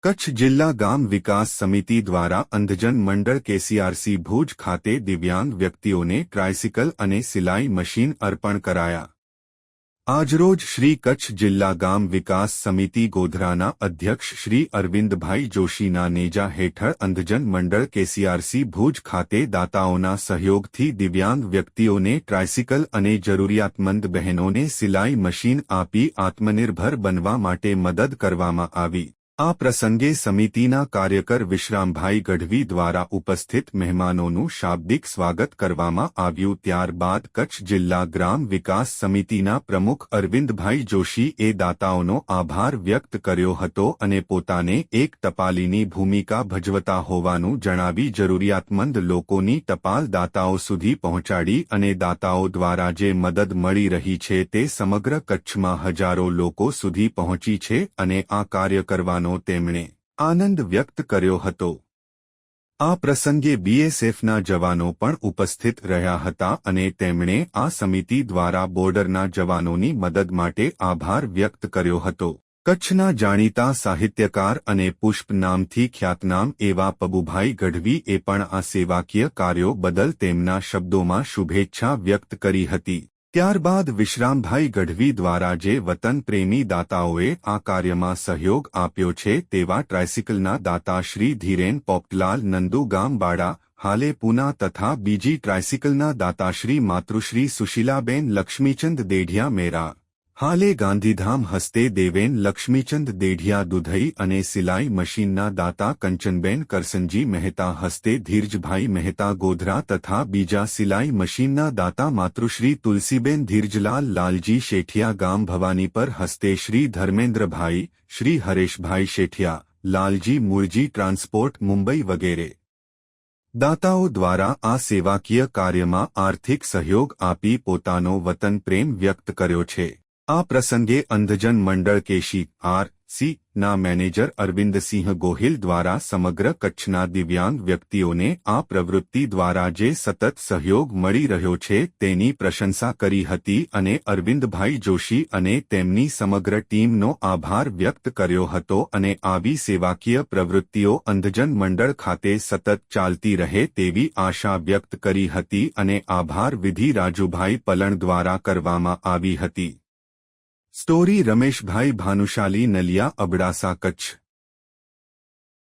કચ્છ જિલ્લા ગામ વિકાસ સમિતિ દ્વારા અંધજન મંડળ કેસીઆરસી ભુજ ખાતે દિવ્યાંગ વ્યક્તિઓને ટ્રાયસિકલ અને સિલાઈ મશીન અર્પણ કરાયા। આજરોજ શ્રી કચ્છ જિલ્લા ગામ વિકાસ સમિતિ ગોધરાના અધ્યક્ષ શ્રી અરવિંદભાઈ જોશીના નેજા હેઠળ અંધજન મંડળ કેસીઆરસી ભુજ ખાતે દાતાઓના સહયોગથી દિવ્યાંગ વ્યક્તિઓને ટ્રાયસિકલ અને જરૂરિયાતમંદ બહેનોને સિલાઈ મશીન આપી આત્મનિર્ભર બનવા માટે મદદ કરવામાં આવી। આ પ્રસંગે સમિતિના કાર્યકર વિશ્રામભાઈ ગઢવી દ્વારા ઉપસ્થિત મહેમાનોનું શાબ્દિક સ્વાગત કરવામાં આવ્યું। ત્યારબાદ કચ્છ જિલ્લા ગ્રામ વિકાસ સમિતિના પ્રમુખ અરવિંદભાઈ જોશીએ દાતાઓનો આભાર વ્યક્ત કર્યો હતો અને પોતાને એક ટપાલીની ભૂમિકા ભજવતા હોવાનું જણાવી જરૂરિયાતમંદ લોકોની ટપાલ દાતાઓ સુધી પહોંચાડી અને દાતાઓ દ્વારા જે મદદ મળી રહી છે તે સમગ્ર કચ્છમાં હજારો લોકો સુધી પહોંચી છે અને આ કાર્ય કરવાનો તેમણે આનંદ વ્યક્ત કર્યો હતો। આ પ્રસંગે બીએસએફના જવાનો પણ ઉપસ્થિત રહ્યા હતા અને તેમણે આ સમિતિ દ્વારા બોર્ડરના જવાનોની મદદ માટે આભાર વ્યક્ત કર્યો હતો। કચ્છના જાણીતા સાહિત્યકાર અને પુષ્પ નામથી ખ્યાતનામ એવા પબુભાઈ ગઢવીએ પણ આ સેવાકીય કાર્યો બદલ તેમના શબ્દોમાં શુભેચ્છા વ્યક્ત કરી હતી। ત્યારબાદ વિશ્રામભાઈ ગઢવી દ્વારા જે વતન પ્રેમી દાતાઓએ આ કાર્યમાં સહયોગ આપ્યો છે તેવા ટ્રાયસિકલના દાતા શ્રી ધીરેન પોપટલાલ નંદુ ગામબાડા હાલે પૂના તથા બીજી ટ્રાયસિકલના દાતાશ્રી માતૃશ્રી સુશીલાબેન લક્ષ્મીચંદ દેઢિયા મેરા હાલે ગાંધીધામ હસ્તે દેવેન લક્ષ્મીચંદ દેઢિયા દુધઈ અને સિલાઈ મશીનના દાતા કંચનબેન કરસનજી મહેતા હસ્તે ધીરજભાઈ મહેતા ગોધરા તથા બીજા સિલાઈ મશીનના દાતા માતૃશ્રી તુલસીબેન ધીરજલાલ લાલજી શેઠિયા ગામ ભવાનીપર હસ્તે શ્રી ધર્મેન્દ્રભાઈ શ્રી હરેશભાઈ શેઠિયા લાલજી મૂળજી ટ્રાન્સપોર્ટ મુંબઈ વગેરે દાતાઓ દ્વારા આ સેવાકીય કાર્યમાં આર્થિક સહયોગ આપી પોતાનો વતન પ્રેમ વ્યક્ત કર્યો છે। આ પ્રસંગે અંધજન મંડળ કેસી-આર-સી ના મેનેજર અરવિંદસિંહ ગોહિલ દ્વારા સમગ્ર કચ્છના દિવ્યાંગ વ્યક્તિઓને આ પ્રવૃત્તિ દ્વારા જે સતત સહયોગ મળી રહ્યો છે તેની પ્રશંસા કરી હતી અને અરવિંદભાઈ જોશી અને તેમની સમગ્ર ટીમનો આભાર વ્યક્ત કર્યો હતો અને આવી સેવાકીય પ્રવૃત્તિઓ અંધજન મંડળ ખાતે સતત ચાલતી રહે તેવી આશા વ્યક્ત કરી હતી અને આભાર વિધિ રાજુભાઈ પલણ દ્વારા કરવામાં આવી હતી। સ્ટોરી રમેશભાઈ ભાનુશાલી નલિયા અબડાસા કચ્છ।